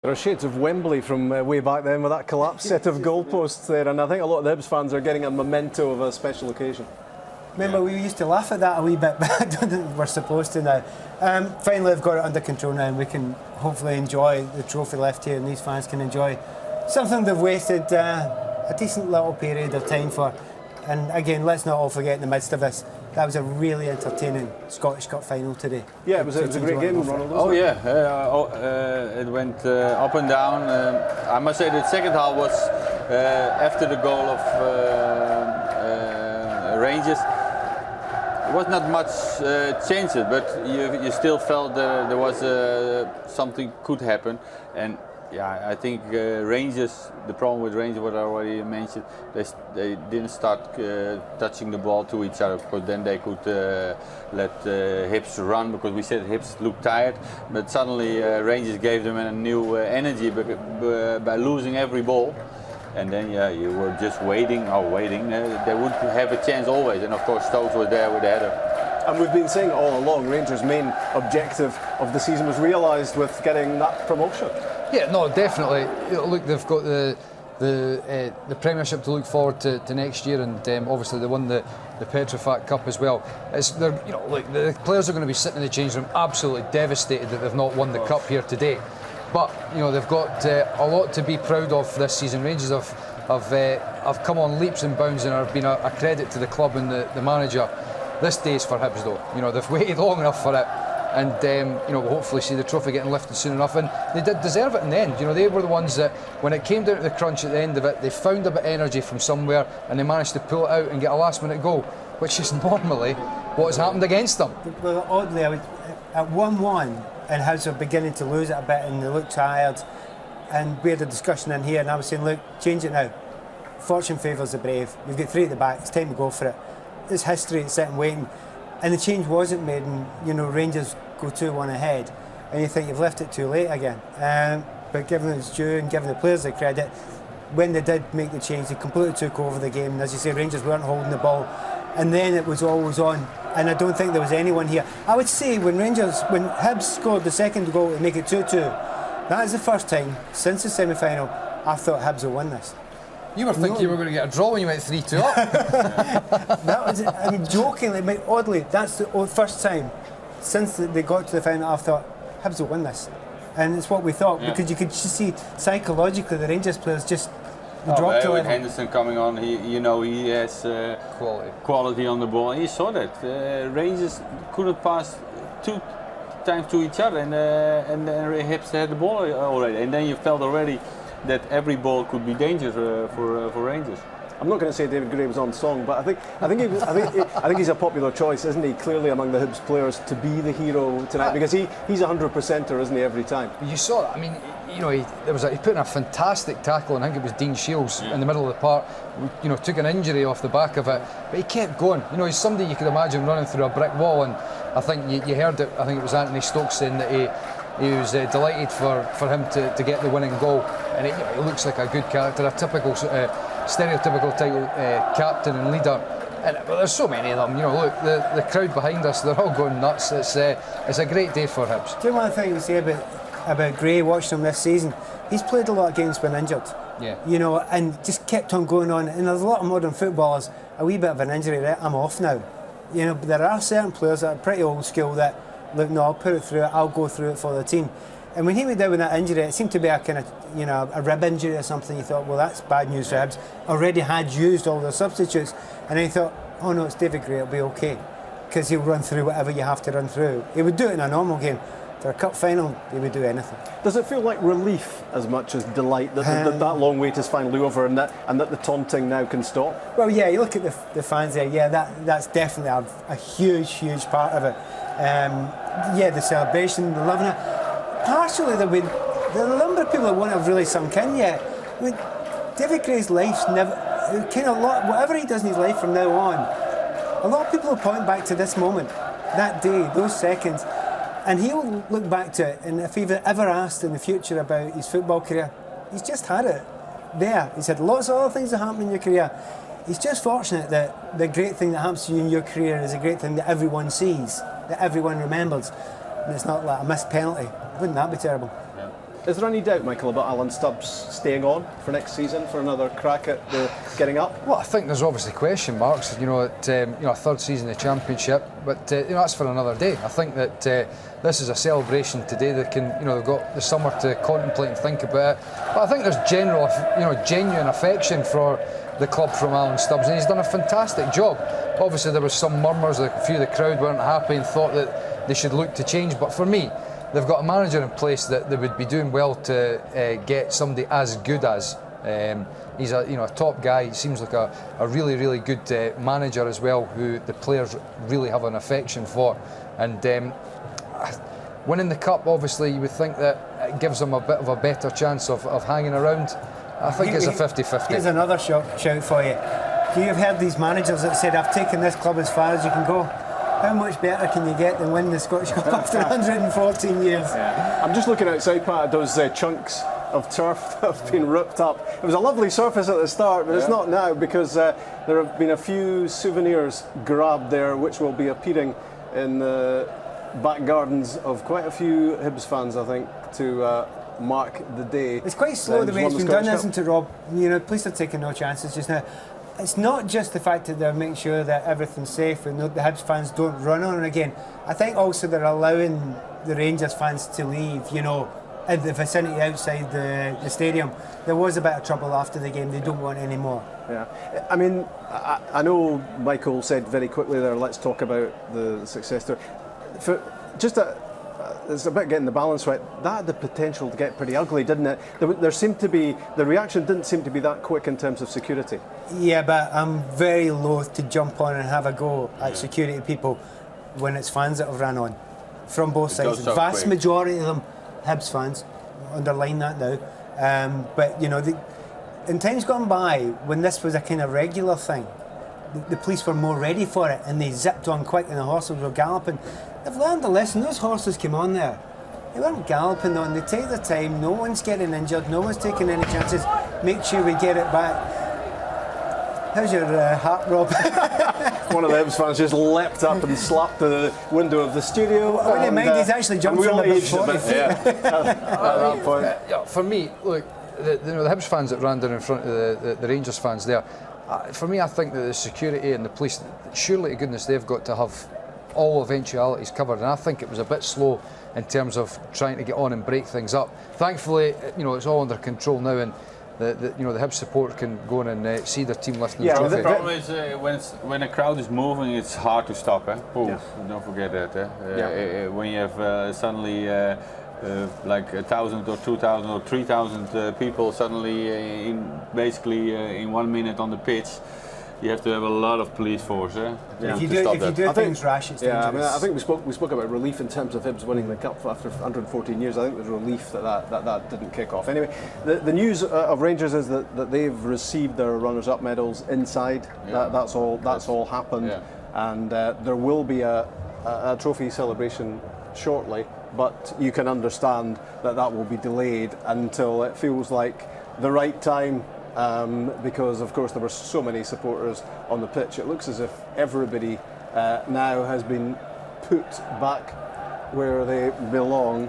There are shades of Wembley from way back then with that collapsed set of goalposts there, and I think a lot of the Hibs fans are getting a memento of a special occasion. Remember, we used to laugh at that a wee bit, but I don't think we're supposed to now. Finally, I've got it under control now, and we can hopefully enjoy the trophy left here, and these fans can enjoy something they've wasted a decent little period of time for. And again, let's not all forget in the midst of this, that was a really entertaining Scottish Cup final today. Yeah, it was a great game, Ronald. Oh yeah, it went up and down. I must say the second half was after the goal of Rangers. It was not much changed, but you still felt there was something could happen. And yeah, I think Rangers, the problem with Rangers, what I already mentioned, they didn't start touching the ball to each other, because then they could let Hibs run, because we said Hibs looked tired, but suddenly Rangers gave them a new energy by losing every ball. And then yeah, you were just waiting. They would have a chance always, and of course Stokes was there with the header. And we've been saying all along, Rangers' main objective of the season was realised with getting that promotion. Yeah, no, definitely. Look, they've got the Premiership to look forward to next year, and obviously they won the Petrofac Cup as well. Look, the players are going to be sitting in the change room absolutely devastated that they've not won the cup here today. But they've got a lot to be proud of this season. Rangers have come on leaps and bounds and have been a credit to the club and the manager. This day is for Hibs though. They've waited long enough for it, and we'll hopefully see the trophy getting lifted soon enough. And they did deserve it in the end. They were the ones that, when it came down to the crunch at the end of it, they found a bit of energy from somewhere and they managed to pull it out and get a last-minute goal, which is normally what has happened against them. Well, oddly, at 1-1, and Hibs were beginning to lose it a bit, and they looked tired. And we had a discussion in here, and I was saying, look, change it now. Fortune favours the brave. You've got three at the back. It's time to go for it. It's history. It's sitting waiting. And the change wasn't made, and Rangers go 2-1 ahead, and you think you've left it too late again. But given its due and given the players the credit, when they did make the change, they completely took over the game. And as you say, Rangers weren't holding the ball, and then it was always on. And I don't think there was anyone here. I would say when Hibs scored the second goal to make it 2-2, that is the first time since the semi-final I thought Hibs would win this. You were thinking you were going to get a draw when you went 3-2 up. That was, jokingly, oddly, that's the first time since they got to the final I thought Hibs will win this. And it's what we thought, because you could just see psychologically the Rangers players just dropped to with level. Henderson coming on, he has quality on the ball. You saw that Rangers couldn't pass two times to each other, and Hibs had the ball already. And then you felt already that every ball could be dangerous for Rangers. I'm not going to say David Graham's on song, but I think he's a popular choice, isn't he? Clearly among the Hibs players to be the hero tonight, because he's 100%er, isn't he, every time? You saw that. I mean, he put in a fantastic tackle, and I think it was Dean Shields in the middle of the park. Took an injury off the back of it, but he kept going. He's somebody you could imagine running through a brick wall, and I think you heard it. I think it was Anthony Stokes saying that he was delighted for him to get the winning goal, and he looks like a good character, a typical stereotypical title captain and leader. But there's so many of them. Look, the crowd behind us, they're all going nuts. It's a great day for Hibs. Do you know one thing to say about Gray, watching him this season? He's played a lot of games when injured. Yeah. And just kept on going on. And there's a lot of modern footballers, a wee bit of an injury, right? I'm off now. But there are certain players that are pretty old school that, look, no, I'll put it through it, I'll go through it for the team. And when he went down with that injury, it seemed to be a kind of, a rib injury or something. You thought, well, that's bad news for Hibs. Already had used all the substitutes. And then you thought, oh no, it's David Gray, it'll be okay. Because he'll run through whatever you have to run through. He would do it in a normal game. For a cup final, he would do anything. Does it feel like relief as much as delight that that long wait is finally over, and that the taunting now can stop? Well, yeah, you look at the fans there, yeah, that's definitely a huge part of it. The celebration, the loving it. Partially, there are a number of people that won't have really sunk in yet. I mean, David Gray's life's never, whatever he does in his life from now on, a lot of people will point back to this moment, that day, those seconds, and he'll look back to it, and if he's ever asked in the future about his football career, he's just had it there. He's had lots of other things that happen in your career. He's just fortunate that the great thing that happens to you in your career is a great thing that everyone sees, that everyone remembers, and it's not like a missed penalty. Wouldn't that be terrible? Yeah. Is there any doubt, Michael, about Alan Stubbs staying on for next season for another crack at the getting up? Well, I think there's obviously question marks. A third season of the Championship, but that's for another day. I think that this is a celebration today. They've got the summer to contemplate and think about it. But I think there's genuine affection for the club from Alan Stubbs, and he's done a fantastic job. Obviously, there was some murmurs. A few of the crowd weren't happy and thought that they should look to change. But for me, they've got a manager in place that they would be doing well to get somebody as good as. He's a top guy. He seems like a really, really good manager as well, who the players really have an affection for. And winning the cup, obviously, you would think that it gives them a bit of a better chance of hanging around. I think it's a 50-50. Here's another shout for you. You've heard these managers that said, I've taken this club as far as you can go. How much better can you get than winning the Scottish Cup after 114 years? Yeah. I'm just looking outside, Pat, at those chunks of turf that have been ripped up. It was a lovely surface at the start, but it's not now, because there have been a few souvenirs grabbed there which will be appearing in the back gardens of quite a few Hibs fans, I think, to mark the day. It's quite slow the way it's been done, isn't it, Rob? Police are taking no chances just now. It's not just the fact that they're making sure that everything's safe and the Hibs fans don't run on it again. I think also they're allowing the Rangers fans to leave, in the vicinity outside the stadium. There was a bit of trouble after the game. They don't want any more. Yeah. I mean, I know Michael said very quickly there, let's talk about the success story. It's about getting the balance right. That had the potential to get pretty ugly, didn't it? There seemed to be, the reaction didn't seem to be that quick in terms of security. Yeah, but I'm very loath to jump on and have a go at security people when it's fans that have ran on from both sides. The vast majority of them, Hibs fans, underline that now. But in times gone by, when this was a kind of regular thing, the police were more ready for it, and they zipped on quick and the horses were galloping. They've learned a lesson. Those horses came on there. They weren't galloping on. They take their time. No one's getting injured. No one's taking any chances. Make sure we get it back. How's your heart, Rob? One of the Hibs fans just leapt up and slapped the window of the studio. Well, never mind, he's actually jumped from about 40 feet. At that point. For me, look, the Hibs fans that ran down in front of the Rangers fans there, for me, I think that the security and the police, surely to goodness, they've got to have all eventualities covered, and I think it was a bit slow in terms of trying to get on and break things up. Thankfully, it's all under control now, and the Hibs support can go on and see their team lifting the trophy. The problem is when a crowd is moving, it's hard to stop. Don't forget that. When you have suddenly like 1,000 or 2,000 or 3,000 people suddenly in 1 minute on the pitch, you have to have a lot of police force. If you do things rash, it's dangerous. I mean, I think we spoke about relief in terms of Hibs winning the cup after 114 years. I think there's relief that didn't kick off. Anyway, the news of Rangers is that they've received their runners-up medals inside. That's all happened, and there will be a trophy celebration shortly. But you can understand that will be delayed until it feels like the right time. Because of course there were so many supporters on the pitch. It looks as if everybody now has been put back where they belong.